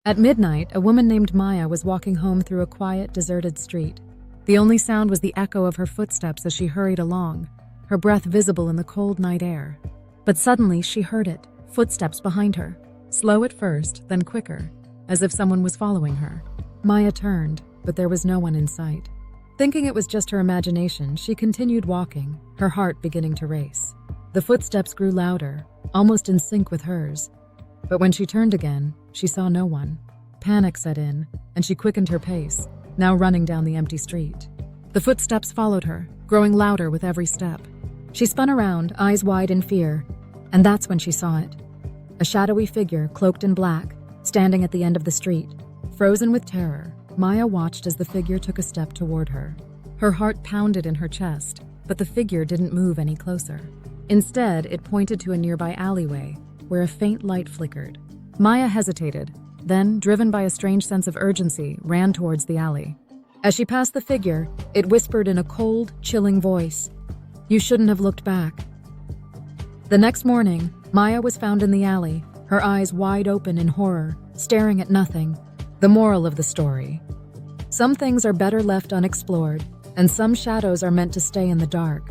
At midnight, a woman named Maya was walking home through a quiet, deserted street. The only sound was the echo of her footsteps as she hurried along, her breath visible in the cold night air. But suddenly she heard it, footsteps behind her, slow at first, then quicker, as if someone was following her. Maya turned, but there was no one in sight. Thinking it was just her imagination, she continued walking, her heart beginning to race. The footsteps grew louder, almost in sync with hers. But when she turned again, she saw no one. Panic set in, and she quickened her pace, now running down the empty street. The footsteps followed her, growing louder with every step. She spun around, eyes wide in fear, and that's when she saw it. A shadowy figure, cloaked in black, standing at the end of the street. Frozen with terror, Maya watched as the figure took a step toward her. Her heart pounded in her chest, but the figure didn't move any closer. Instead, it pointed to a nearby alleyway, where a faint light flickered. Maya hesitated, then, driven by a strange sense of urgency, ran towards the alley. As she passed the figure, it whispered in a cold, chilling voice, "You shouldn't have looked back." The next morning, Maya was found in the alley, her eyes wide open in horror, staring at nothing. The moral of the story: some things are better left unexplored, and some shadows are meant to stay in the dark.